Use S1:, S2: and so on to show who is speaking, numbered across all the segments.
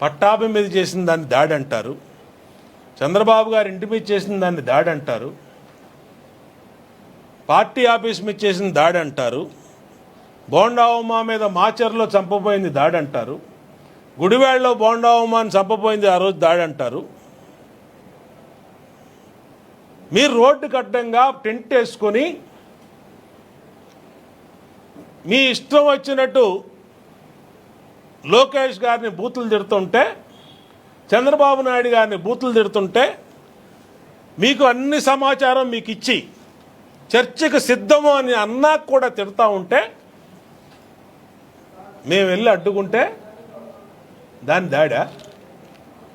S1: పట్టాభి మీద చేసిన దాన్ని దాడి అంటారు, చంద్రబాబు గారి ఇంటి మీద చేసిన దాన్ని దాడి అంటారు, పార్టీ ఆఫీస్ మీద చేసిన దాడి అంటారు, బోండా ఉమా మీద మాచర్లో చంపబోయింది దాడి అంటారు, గుడివాడలో బోండా ఉమాని చంపబోయింది ఆ రోజు దాడి అంటారు. మీరు రోడ్డు కట్టంగా టెంట్ వేసుకొని మీ ఇష్టం వచ్చినట్టు లోకేష్ గారిని బూతులు తిడుతుంటే, చంద్రబాబు నాయుడు గారిని బూతులు తిడుతుంటే, మీకు అన్ని సమాచారం మీకు ఇచ్చి చర్చకు సిద్ధము అని అన్నా కూడా తిడతా ఉంటే మేము వెళ్ళి అడ్డుకుంటే దాని దాడా?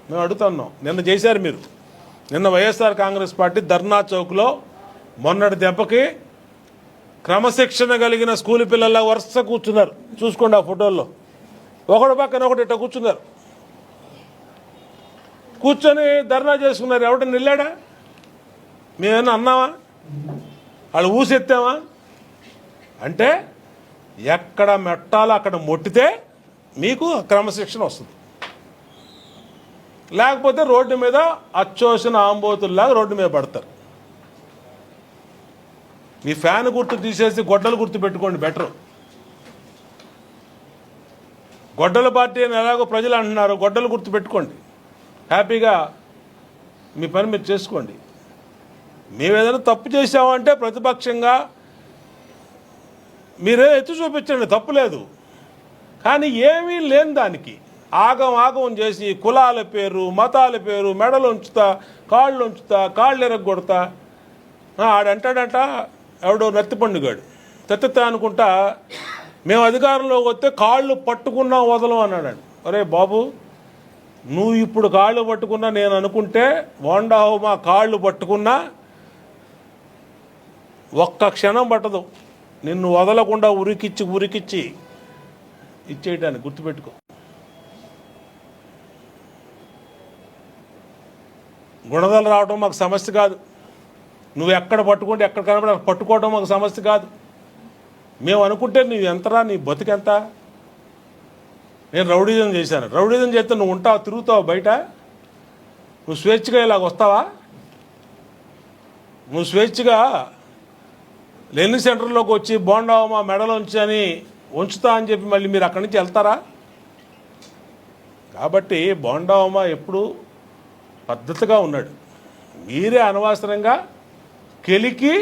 S1: మేము అడుగుతున్నాం. నిన్న చేశారు మీరు. నిన్న వైఎస్ఆర్ కాంగ్రెస్ పార్టీ ధర్నా చౌక్లో మొన్నటి దెబ్బకి క్రమశిక్షణ కలిగిన స్కూల్ పిల్లల వరుస కూర్చున్నారు. చూసుకోండి ఆ ఫోటోల్లో, ఒకడు పక్కన ఒకటి ఇట్లా కూర్చున్నారు. కూర్చొని ధర్నా చేసుకున్నారు. ఎవడ నిల్లాడా? మేమేమన్నా అన్నావా? వాళ్ళు ఊసెత్తామా? అంటే ఎక్కడ మెట్టాలో అక్కడ మొట్టితే మీకు క్రమశిక్షణ వస్తుంది. లేకపోతే రోడ్డు మీద అచ్చోసిన ఆంబోతుల్లాగా రోడ్డు మీద పడతారు. మీ ఫ్యాన్ గుర్తు తీసేసి గొడ్డలు గుర్తు పెట్టుకోండి, బెటరు. గొడ్డల పార్టీ అని ఎలాగో ప్రజలు అంటున్నారు, గొడ్డలు గుర్తు పెట్టుకోండి. హ్యాపీగా మీ పని మీరు చేసుకోండి. మేము ఏదైనా తప్పు చేసామంటే ప్రతిపక్షంగా మీరే ఎత్తు చూపించండి, తప్పులేదు. కానీ ఏమీ లేని దానికి ఆగం చేసి కులాల పేరు, మతాల పేరు, మెడలు ఉంచుతా, కాళ్ళు ఉంచుతా, కాళ్ళు ఎరగొడతా. ఆడంటాడంట ఎవడో నత్తిపండుగాడు తెత్త అనుకుంటా, మేము అధికారంలోకి వస్తే కాళ్ళు పట్టుకున్నా వదలం అన్నాడండి. అరే బాబు, నువ్వు ఇప్పుడు కాళ్ళు పట్టుకున్నా నేను అనుకుంటే బోండా ఉమా కాళ్ళు పట్టుకున్నా ఒక్క క్షణం పట్టదు నిన్ను వదలకుండా ఉరికిచ్చి ఇచ్చేయటానికి. గుర్తుపెట్టుకో. గుణదలు రావడం మాకు సమస్య కాదు. నువ్వు ఎక్కడ పట్టుకుంటే ఎక్కడ కనబడి పట్టుకోవడం మాకు సమస్య కాదు. మేము అనుకుంటే నువ్వు ఎంతరా, నీ బతుకెంత? నేను రౌడీజం చేశాను. రౌడీజం చేస్తే నువ్వు ఉంటావు, తిరుగుతావు బయట? నువ్వు స్వేచ్ఛగా ఇలాగ వస్తావా? నువ్వు స్వేచ్ఛగా లెన్ని సెంటర్లోకి వచ్చి బోండా ఉమా మెడలోంచి అని ఉంచుతా అని చెప్పి మళ్ళీ మీరు అక్కడి నుంచి వెళ్తారా? కాబట్టి బోండా ఉమా ఎప్పుడు పద్ధతిగా ఉన్నాడు. మీరే అనవసరంగా కెలికి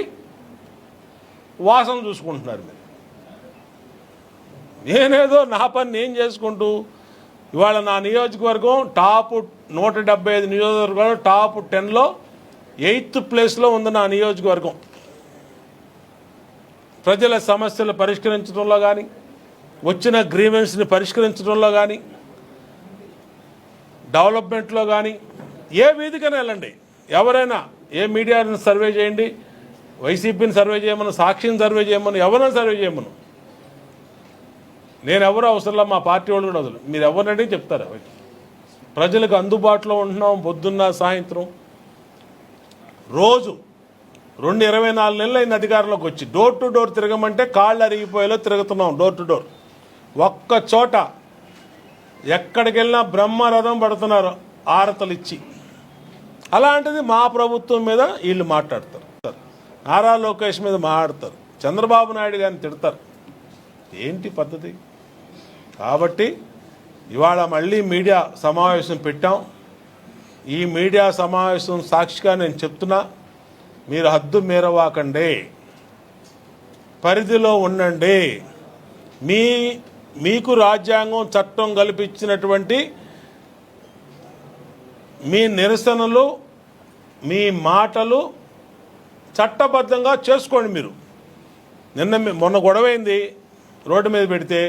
S1: వాసన చూసుకుంటున్నారు. మీరు నేనేదో నా పని నేను చేసుకుంటూ ఇవాళ నా నియోజకవర్గం టాప్ 175 నియోజకవర్గాలు టాప్ 10లో 8th ప్లేస్లో ఉంది నా నియోజకవర్గం. ప్రజల సమస్యలు పరిష్కరించడంలో కానీ, వచ్చిన గ్రీవెన్స్ని పరిష్కరించడంలో కానీ, డెవలప్మెంట్లో కానీ, ఏ వీధికైనా వెళ్ళండి. ఎవరైనా ఏ మీడియాని సర్వే చేయండి, వైసీపీని సర్వే చేయమను, సాక్షిని సర్వే చేయమను, ఎవరైనా సర్వే చేయమను. నేను ఎవరు అవసరంలో, మా పార్టీ వాళ్ళు కూడా వదలు. మీరు ఎవరినంటే చెప్తారా? ప్రజలకు అందుబాటులో ఉంటున్నాం. పొద్దున్న సాయంత్రం రోజు 24 నెలలు అయింది అధికారంలోకి వచ్చి. డోర్ టు డోర్ తిరగమంటే కాళ్ళు అరిగిపోయేలో తిరుగుతున్నాం. డోర్ టు డోర్ ఒక్క చోట ఎక్కడికి వెళ్ళినా బ్రహ్మరథం పడుతున్నారు ఆరతలు ఇచ్చి. అలాంటిది మా ప్రభుత్వం మీద వీళ్ళు మాట్లాడతారు. నారా లోకేష్ మీద మాట్లాడతారు, చంద్రబాబు నాయుడు గారిని తిడతారు. ఏంటి పద్ధతి? కాబట్టి ఇవాళ మళ్ళీ మీడియా సమావేశం పెట్టాం. ఈ మీడియా సమావేశం సాక్షిగా నేను చెప్తున్నా, మీరు హద్దు మీరవాకండి, పరిధిలో ఉండండి. మీకు రాజ్యాంగం చట్టం కల్పించినటువంటి మీ నిరసనలు, మీ మాటలు చట్టబద్ధంగా చేసుకోండి. మీరు మొన్న గొడవైంది రోడ్డు మీద పెడితే,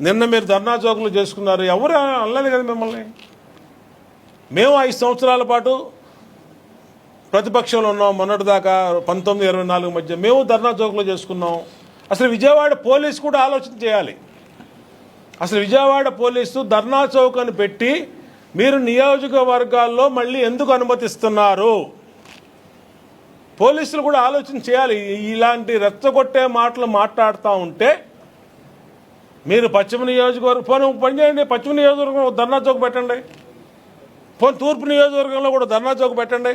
S1: నిన్న మీరు ధర్నా చౌకులు చేసుకున్నారు. ఎవరు అనలేదు కదా మిమ్మల్ని. మేము 5 సంవత్సరాల పాటు ప్రతిపక్షంలో ఉన్నాం. మొన్నటిదాకా 19-24 మధ్య మేము ధర్నా చౌకులు చేసుకున్నాం. అసలు విజయవాడ పోలీసు కూడా ఆలోచన చేయాలి. అసలు విజయవాడ పోలీసు ధర్నా చౌక్ అని పెట్టి మీరు నియోజకవర్గాల్లో మళ్ళీ ఎందుకు అనుమతిస్తున్నారు? పోలీసులు కూడా ఆలోచన చేయాలి. ఇలాంటి రెచ్చగొట్టే మాటలు మాట్లాడుతూ ఉంటే మీరు పశ్చిమ నియోజకవర్గం పోనీ పని చేయండి, పశ్చిమ నియోజకవర్గం ధర్నా చౌక్ పెట్టండి, పోనీ తూర్పు నియోజకవర్గంలో కూడా ధర్నా చౌక్ పెట్టండి.